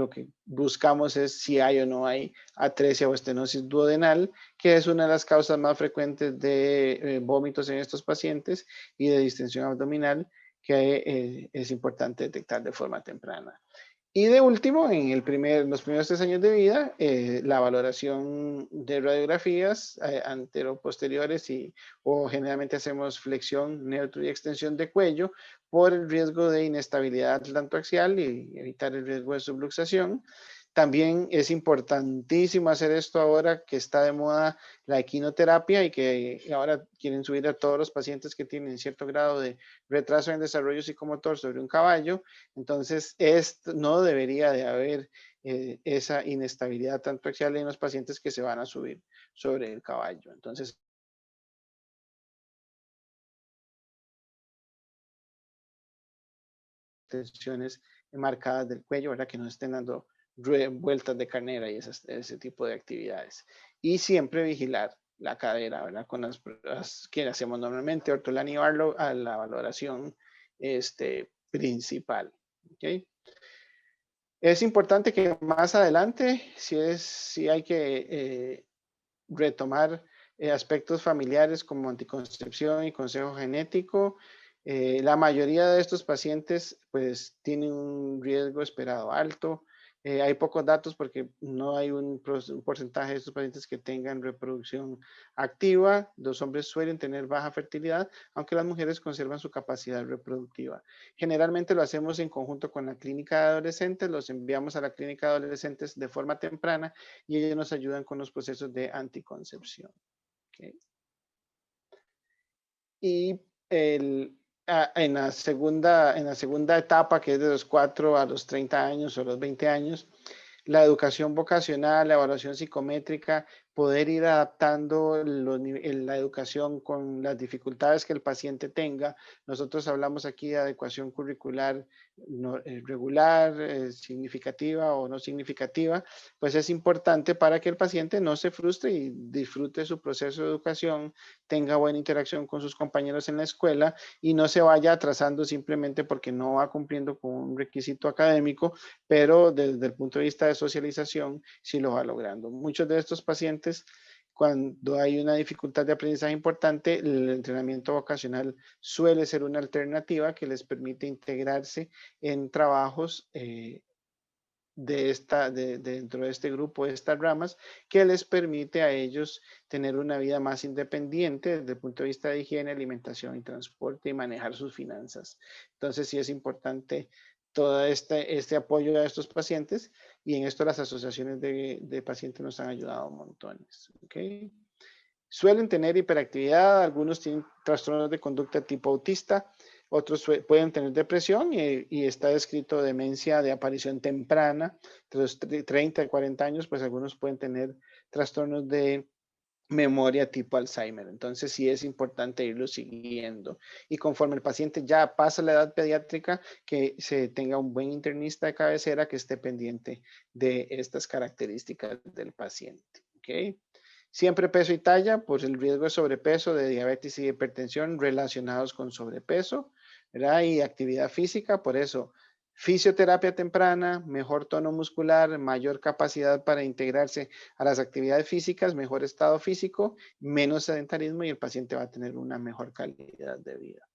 Speaker 1: buscamos es si hay o no hay atresia o estenosis duodenal, que es una de las causas más frecuentes de vómitos en estos pacientes y de distensión abdominal, que es importante detectar de forma temprana. Y de último, en los primeros 3 años de vida, la valoración de radiografías anteroposteriores, o generalmente hacemos flexión, neutro y extensión de cuello por el riesgo de inestabilidad atlantoaxial y evitar el riesgo de subluxación. También es importantísimo hacer esto ahora que está de moda la equinoterapia, y que ahora quieren subir a todos los pacientes que tienen cierto grado de retraso en desarrollo psicomotor sobre un caballo. Entonces, no debería de haber esa inestabilidad tanto axial en los pacientes que se van a subir sobre el caballo. Entonces, tensiones marcadas del cuello, ¿verdad? Que no estén dando vueltas de carnera y ese tipo de actividades. Y siempre vigilar la cadera, ¿verdad? Con las pruebas que hacemos normalmente, Ortolani y Barlow, a la valoración principal. ¿Okay? Es importante que más adelante, si hay que retomar aspectos familiares como anticoncepción y consejo genético. La mayoría de estos pacientes pues tienen un riesgo esperado alto, Hay pocos datos porque no hay un porcentaje de estos pacientes que tengan reproducción activa. Los hombres suelen tener baja fertilidad, aunque las mujeres conservan su capacidad reproductiva. Generalmente lo hacemos en conjunto con la clínica de adolescentes, los enviamos a la clínica de adolescentes de forma temprana y ellos nos ayudan con los procesos de anticoncepción. ¿Okay? Y en la segunda etapa, que es de los 4 a los 30 años o los 20 años, la educación vocacional, la evaluación psicométrica, poder ir adaptando la educación con las dificultades que el paciente tenga. Nosotros hablamos aquí de adecuación curricular regular, significativa o no significativa, pues es importante para que el paciente no se frustre y disfrute su proceso de educación, tenga buena interacción con sus compañeros en la escuela y no se vaya atrasando simplemente porque no va cumpliendo con un requisito académico, pero desde el punto de vista de socialización sí lo va logrando. Muchos de estos pacientes, cuando hay una dificultad de aprendizaje importante, el entrenamiento vocacional suele ser una alternativa que les permite integrarse en trabajos dentro de este grupo, de estas ramas, que les permite a ellos tener una vida más independiente desde el punto de vista de higiene, alimentación y transporte y manejar sus finanzas. Entonces sí es importante todo este apoyo a estos pacientes y en esto las asociaciones de pacientes nos han ayudado montones. ¿Okay? Suelen tener hiperactividad, algunos tienen trastornos de conducta tipo autista, otros pueden tener depresión y está descrito demencia de aparición temprana, entre los 30 y 40 años, pues algunos pueden tener trastornos de memoria tipo Alzheimer. Entonces sí es importante irlo siguiendo. Y conforme el paciente ya pasa la edad pediátrica, que se tenga un buen internista de cabecera que esté pendiente de estas características del paciente. ¿Okay? Siempre peso y talla, por el riesgo de sobrepeso, de diabetes y hipertensión relacionados con sobrepeso, ¿verdad? Y actividad física, por eso fisioterapia temprana, mejor tono muscular, mayor capacidad para integrarse a las actividades físicas, mejor estado físico, menos sedentarismo y el paciente va a tener una mejor calidad de vida.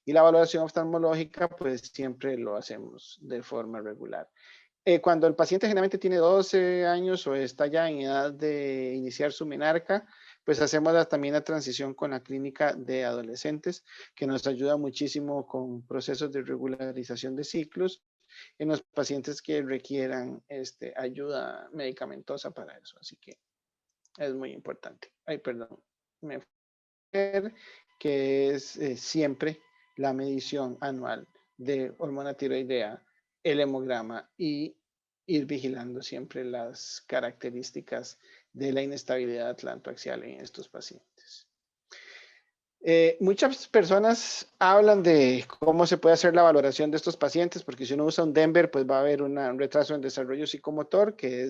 Speaker 1: Y la valoración oftalmológica, pues siempre lo hacemos de forma regular. Cuando el paciente generalmente tiene 12 años o está ya en edad de iniciar su menarca, pues hacemos también la transición con la clínica de adolescentes, que nos ayuda muchísimo con procesos de regularización de ciclos en los pacientes que requieran ayuda medicamentosa para eso. Así que es muy importante. Ay, perdón. Que es siempre la medición anual de hormona tiroidea, el hemograma y ir vigilando siempre las características de la inestabilidad atlantoaxial en estos pacientes. Muchas personas hablan de cómo se puede hacer la valoración de estos pacientes, porque si uno usa un Denver, pues va a haber un retraso en desarrollo psicomotor, que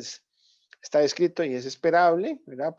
Speaker 1: está descrito y es esperable, ¿verdad?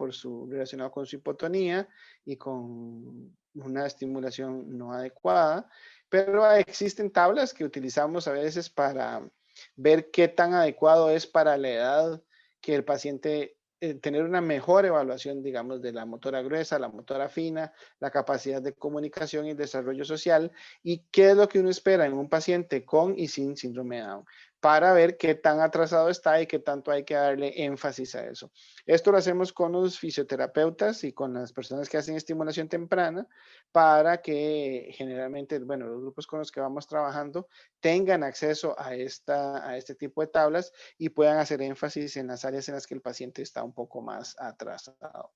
Speaker 1: Relacionado con su hipotonía y con una estimulación no adecuada, pero existen tablas que utilizamos a veces para ver qué tan adecuado es para la edad que el paciente tener una mejor evaluación, digamos, de la motora gruesa, la motora fina, la capacidad de comunicación y desarrollo social, y qué es lo que uno espera en un paciente con y sin síndrome de Down, para ver qué tan atrasado está y qué tanto hay que darle énfasis a eso. Esto lo hacemos con los fisioterapeutas y con las personas que hacen estimulación temprana, para que generalmente, bueno, los grupos con los que vamos trabajando tengan acceso a este tipo de tablas y puedan hacer énfasis en las áreas en las que el paciente está un poco más atrasado.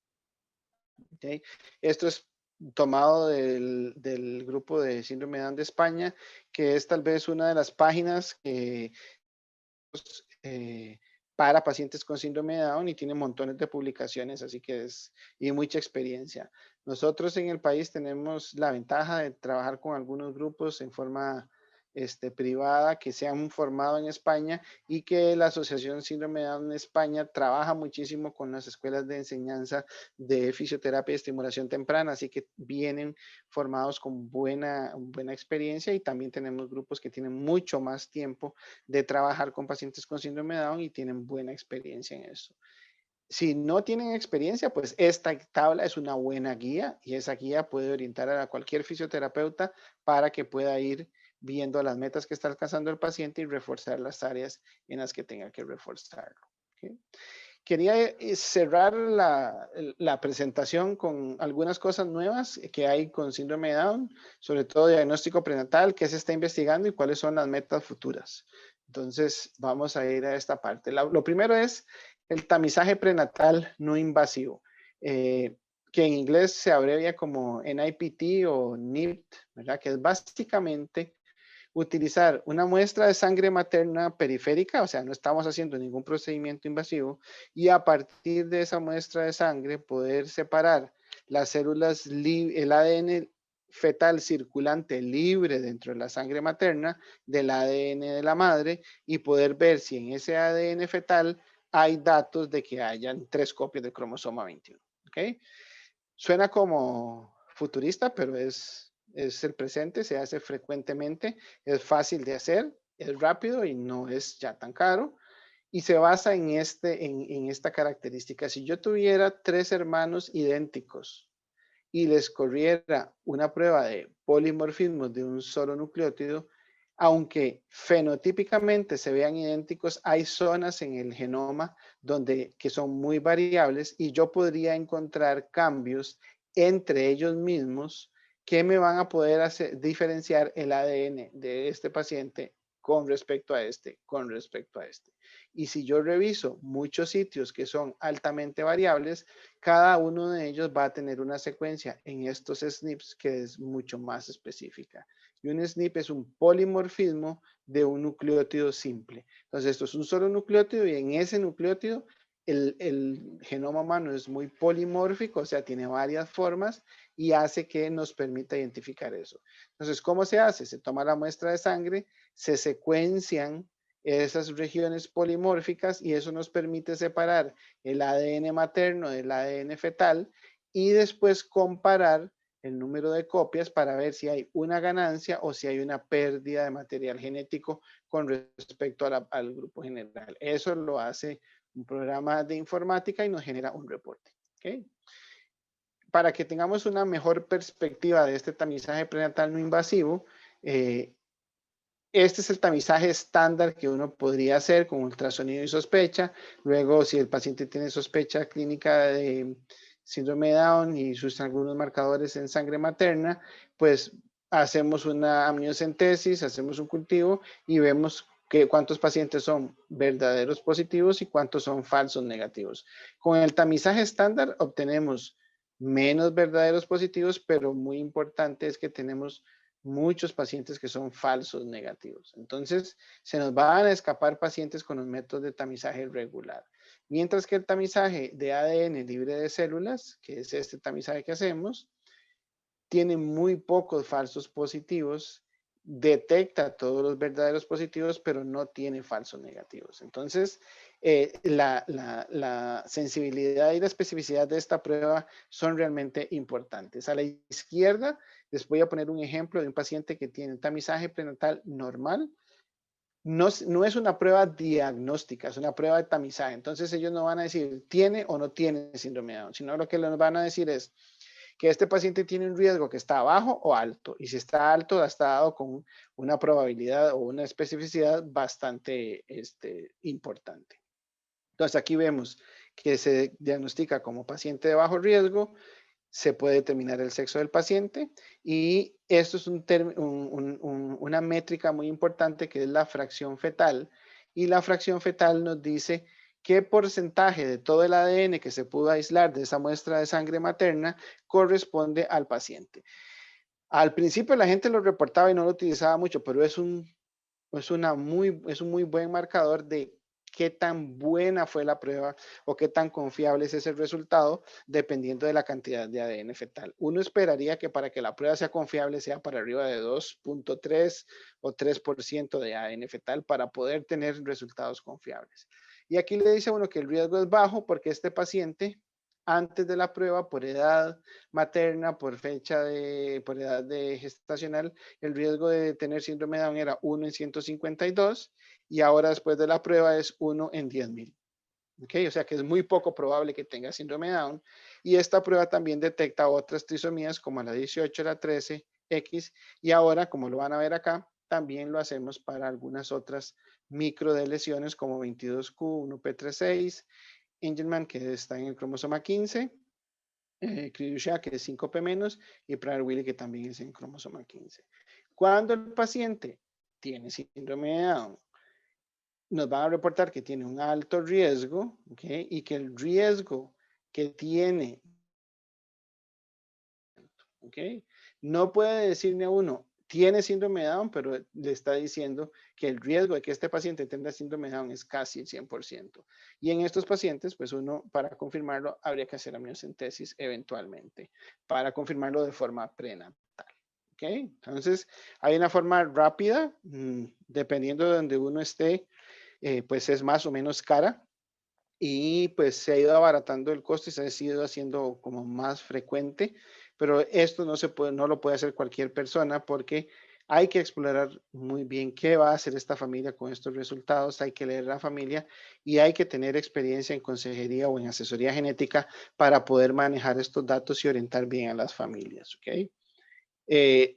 Speaker 1: ¿Okay? Esto es tomado del grupo de síndrome de Down de España, que es tal vez una de las páginas que para pacientes con síndrome de Down y tiene montones de publicaciones, así que y mucha experiencia. Nosotros en el país tenemos la ventaja de trabajar con algunos grupos en forma privada que se han formado en España y que la Asociación Síndrome de Down en España trabaja muchísimo con las escuelas de enseñanza de fisioterapia y estimulación temprana, así que vienen formados con buena experiencia y también tenemos grupos que tienen mucho más tiempo de trabajar con pacientes con síndrome de Down y tienen buena experiencia en eso. Si no tienen experiencia, pues esta tabla es una buena guía y esa guía puede orientar a cualquier fisioterapeuta para que pueda ir viendo las metas que está alcanzando el paciente y reforzar las áreas en las que tenga que reforzarlo. ¿Okay? Quería cerrar la presentación con algunas cosas nuevas que hay con síndrome de Down, sobre todo diagnóstico prenatal, qué se está investigando y cuáles son las metas futuras. Entonces, vamos a ir a esta parte. Lo primero es el tamizaje prenatal no invasivo, que en inglés se abrevia como NIPT o NIPT, ¿verdad? Que es básicamente utilizar una muestra de sangre materna periférica, o sea, no estamos haciendo ningún procedimiento invasivo, y a partir de esa muestra de sangre poder separar las células, el ADN fetal circulante libre dentro de la sangre materna del ADN de la madre y poder ver si en ese ADN fetal hay datos de que hayan 3 copias del cromosoma 21. ¿Okay? Suena como futurista, pero es el presente, se hace frecuentemente, es fácil de hacer, es rápido y no es ya tan caro. Y se basa en esta característica. Si yo tuviera 3 hermanos idénticos y les corriera una prueba de polimorfismo de un solo nucleótido, aunque fenotípicamente se vean idénticos, hay zonas en el genoma que son muy variables y yo podría encontrar cambios entre ellos mismos que me van a poder diferenciar el ADN de este paciente con respecto a este. Y si yo reviso muchos sitios que son altamente variables, cada uno de ellos va a tener una secuencia en estos SNPs que es mucho más específica. Y un SNP es un polimorfismo de un nucleótido simple. Entonces, esto es un solo nucleótido y en ese nucleótido el genoma humano es muy polimórfico, o sea, tiene varias formas y hace que nos permita identificar eso. Entonces, ¿cómo se hace? Se toma la muestra de sangre, se secuencian esas regiones polimórficas y eso nos permite separar el ADN materno del ADN fetal y después comparar el número de copias para ver si hay una ganancia o si hay una pérdida de material genético con respecto al grupo general. Eso lo hace un programa de informática y nos genera un reporte. ¿Okay? Para que tengamos una mejor perspectiva de este tamizaje prenatal no invasivo, este es el tamizaje estándar que uno podría hacer con ultrasonido y sospecha. Luego, si el paciente tiene sospecha clínica de síndrome de Down y sus algunos marcadores en sangre materna, pues hacemos una amniocentesis, hacemos un cultivo y vemos cuántos pacientes son verdaderos positivos y cuántos son falsos negativos. Con el tamizaje estándar obtenemos menos verdaderos positivos, pero muy importante es que tenemos muchos pacientes que son falsos negativos. Entonces, se nos van a escapar pacientes con los métodos de tamizaje regular. Mientras que el tamizaje de ADN libre de células, que es este tamizaje que hacemos, tiene muy pocos falsos positivos, detecta todos los verdaderos positivos, pero no tiene falsos negativos. Entonces, la sensibilidad y la especificidad de esta prueba son realmente importantes. A la izquierda les voy a poner un ejemplo de un paciente que tiene un tamizaje prenatal normal. No es una prueba diagnóstica, es una prueba de tamizaje. Entonces ellos no van a decir tiene o no tiene síndrome de Down, sino lo que les van a decir es que este paciente tiene un riesgo que está bajo o alto. Y si está alto, está dado con una probabilidad o una especificidad bastante importante. Entonces aquí vemos que se diagnostica como paciente de bajo riesgo, se puede determinar el sexo del paciente y esto es una métrica muy importante que es la fracción fetal. Y la fracción fetal nos dice qué porcentaje de todo el ADN que se pudo aislar de esa muestra de sangre materna corresponde al paciente. Al principio la gente lo reportaba y no lo utilizaba mucho, pero es un muy buen marcador de qué tan buena fue la prueba o qué tan confiable es ese resultado, dependiendo de la cantidad de ADN fetal. Uno esperaría que para que la prueba sea confiable sea para arriba de 2.3 o 3% de ADN fetal para poder tener resultados confiables. Y aquí le dice a uno que el riesgo es bajo porque este paciente antes de la prueba, por edad materna, por edad de gestacional, el riesgo de tener síndrome de Down era 1 en 152 y ahora después de la prueba es 1 en 10,000. ¿Okay? O sea que es muy poco probable que tenga síndrome de Down. Y esta prueba también detecta otras trisomías como la 18, la 13, X y ahora, como lo van a ver acá, también lo hacemos para algunas otras microdeleciones como 22q, 1p36, Angelman, que está en el cromosoma 15, Cri-du-Chat, que es 5p menos, y Prader-Willi, que también es en cromosoma 15. Cuando el paciente tiene síndrome de Down, nos van a reportar que tiene un alto riesgo, ¿okay? Y que el riesgo que tiene, ¿okay? No puede decirle a uno, tiene síndrome de Down, pero le está diciendo que el riesgo de que este paciente tenga síndrome de Down es casi el 100%. Y en estos pacientes, pues uno, para confirmarlo, habría que hacer amniocentesis eventualmente, para confirmarlo de forma prenatal. ¿Ok? Entonces, hay una forma rápida, dependiendo de donde uno esté, pues es más o menos cara, y pues se ha ido abaratando el costo y se ha ido haciendo como más frecuente, pero esto no se puede, no lo puede hacer cualquier persona porque hay que explorar muy bien qué va a hacer esta familia con estos resultados, hay que leer la familia y hay que tener experiencia en consejería o en asesoría genética para poder manejar estos datos y orientar bien a las familias, ¿ok?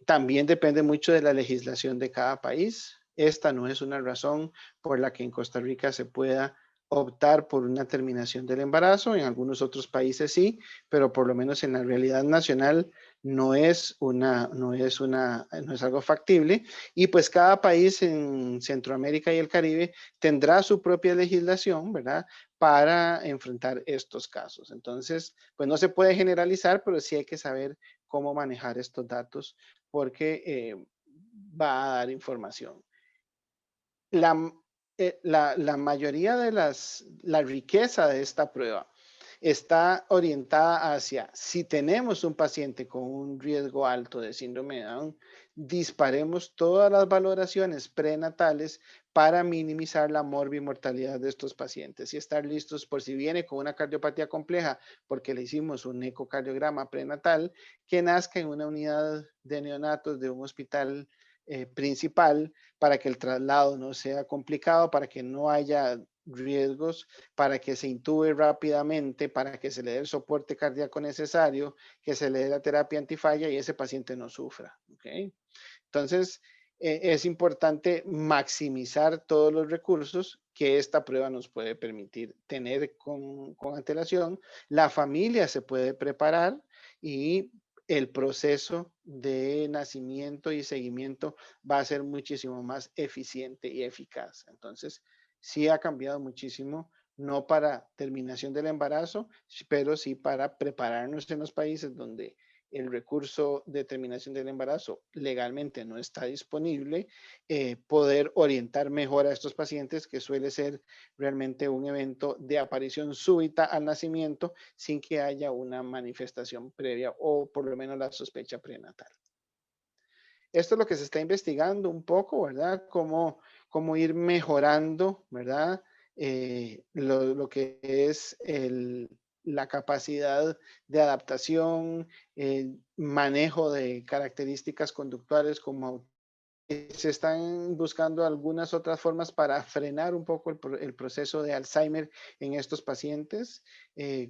Speaker 1: También depende mucho de la legislación de cada país. Esta no es una razón por la que en Costa Rica se pueda optar por una terminación del embarazo. En algunos otros países sí, pero por lo menos en la realidad nacional no es algo factible. Y pues cada país en Centroamérica y el Caribe tendrá su propia legislación, ¿verdad? Para enfrentar estos casos. Entonces, pues no se puede generalizar, pero sí hay que saber cómo manejar estos datos porque va a dar información. La mayoría de la riqueza de esta prueba está orientada hacia si tenemos un paciente con un riesgo alto de síndrome de Down, disparemos todas las valoraciones prenatales para minimizar la morbimortalidad de estos pacientes y estar listos por si viene con una cardiopatía compleja porque le hicimos un ecocardiograma prenatal que nazca en una unidad de neonatos de un hospital principal para que el traslado no sea complicado, para que no haya riesgos, para que se intube rápidamente, para que se le dé el soporte cardíaco necesario, que se le dé la terapia antifalla y ese paciente no sufra. ¿Okay? Entonces, es importante maximizar todos los recursos que esta prueba nos puede permitir tener con antelación. La familia se puede preparar y el proceso de nacimiento y seguimiento va a ser muchísimo más eficiente y eficaz. Entonces, sí ha cambiado muchísimo, no para terminación del embarazo, pero sí para prepararnos en los países donde el recurso de terminación del embarazo legalmente no está disponible, poder orientar mejor a estos pacientes, que suele ser realmente un evento de aparición súbita al nacimiento sin que haya una manifestación previa o por lo menos la sospecha prenatal. Esto es lo que se está investigando un poco, ¿verdad? Cómo ir mejorando, ¿verdad? Lo que es la capacidad de adaptación, manejo de características conductuales como se están buscando algunas otras formas para frenar un poco el proceso de Alzheimer en estos pacientes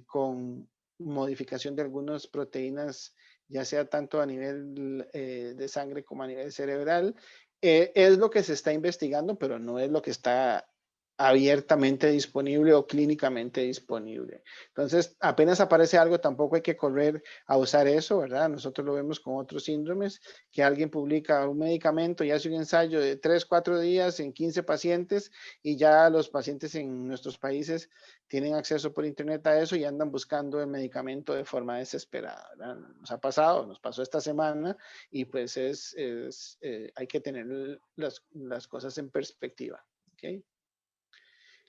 Speaker 1: con modificación de algunas proteínas, ya sea tanto a nivel de sangre como a nivel cerebral. Es lo que se está investigando, pero no es lo que está abiertamente disponible o clínicamente disponible. Entonces, apenas aparece algo, tampoco hay que correr a usar eso, ¿verdad? Nosotros lo vemos con otros síndromes, que alguien publica un medicamento y hace un ensayo de 3, 4 días en 15 pacientes y ya los pacientes en nuestros países tienen acceso por internet a eso y andan buscando el medicamento de forma desesperada, ¿verdad? Nos ha pasado, nos pasó esta semana y pues hay que tener las cosas en perspectiva, ¿ok?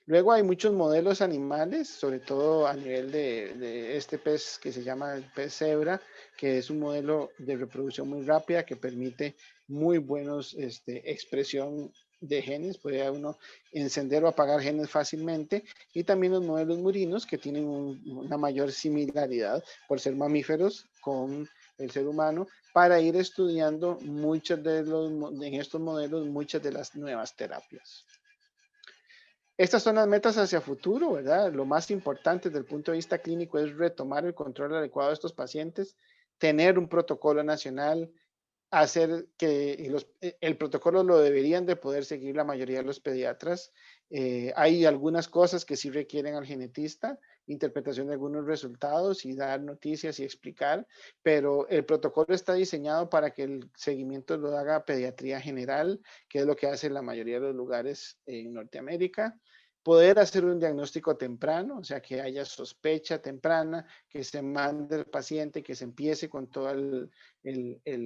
Speaker 1: Luego hay muchos modelos animales, sobre todo a nivel de este pez que se llama el pez cebra, que es un modelo de reproducción muy rápida que permite muy buenos expresión de genes, puede uno encender o apagar genes fácilmente, y también los modelos murinos que tienen una mayor similaridad por ser mamíferos con el ser humano, para ir estudiando en estos modelos muchas de las nuevas terapias. Estas son las metas hacia futuro, ¿verdad? Lo más importante desde el punto de vista clínico es retomar el control adecuado de estos pacientes, tener un protocolo nacional, hacer que el protocolo lo deberían de poder seguir la mayoría de los pediatras. Hay algunas cosas que sí requieren al genetista, interpretación de algunos resultados y dar noticias y explicar, pero el protocolo está diseñado para que el seguimiento lo haga pediatría general, que es lo que hace la mayoría de los lugares en Norteamérica. Poder hacer un diagnóstico temprano, o sea, que haya sospecha temprana, que se mande el paciente, que se empiece con todo el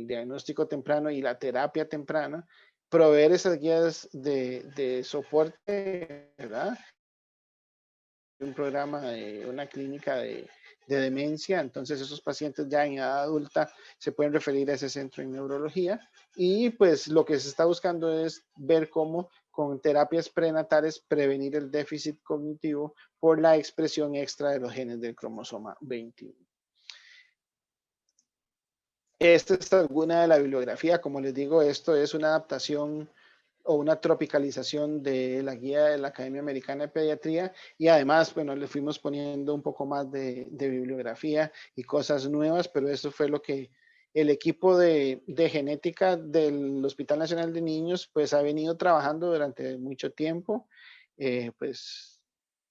Speaker 1: diagnóstico temprano y la terapia temprana, proveer esas guías de soporte, ¿verdad? Un programa de una clínica de demencia, entonces esos pacientes ya en edad adulta se pueden referir a ese centro en neurología y pues lo que se está buscando es ver cómo con terapias prenatales prevenir el déficit cognitivo por la expresión extra de los genes del cromosoma 21. Esta es alguna de la bibliografía, como les digo, esto es una adaptación o una tropicalización de la guía de la Academia Americana de Pediatría y además, bueno, le fuimos poniendo un poco más de bibliografía y cosas nuevas, pero eso fue lo que el equipo de genética del Hospital Nacional de Niños pues ha venido trabajando durante mucho tiempo. Pues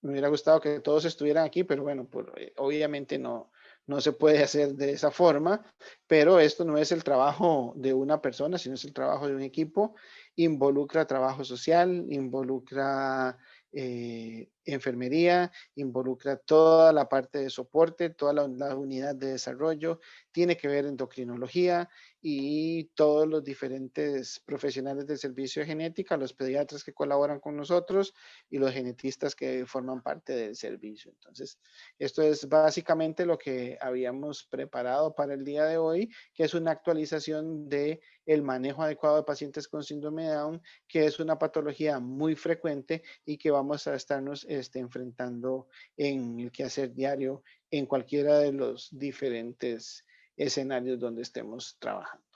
Speaker 1: me hubiera gustado que todos estuvieran aquí, pero bueno, obviamente no se puede hacer de esa forma, pero esto no es el trabajo de una persona, sino es el trabajo de un equipo, involucra trabajo social, involucra enfermería, involucra toda la parte de soporte, toda la unidad de desarrollo, tiene que ver endocrinología y todos los diferentes profesionales del servicio de genética, los pediatras que colaboran con nosotros y los genetistas que forman parte del servicio. Entonces, esto es básicamente lo que habíamos preparado para el día de hoy, que es una actualización de el manejo adecuado de pacientes con síndrome de Down, que es una patología muy frecuente y que vamos a estarnos enfrentando en el quehacer diario en cualquiera de los diferentes escenarios donde estemos trabajando.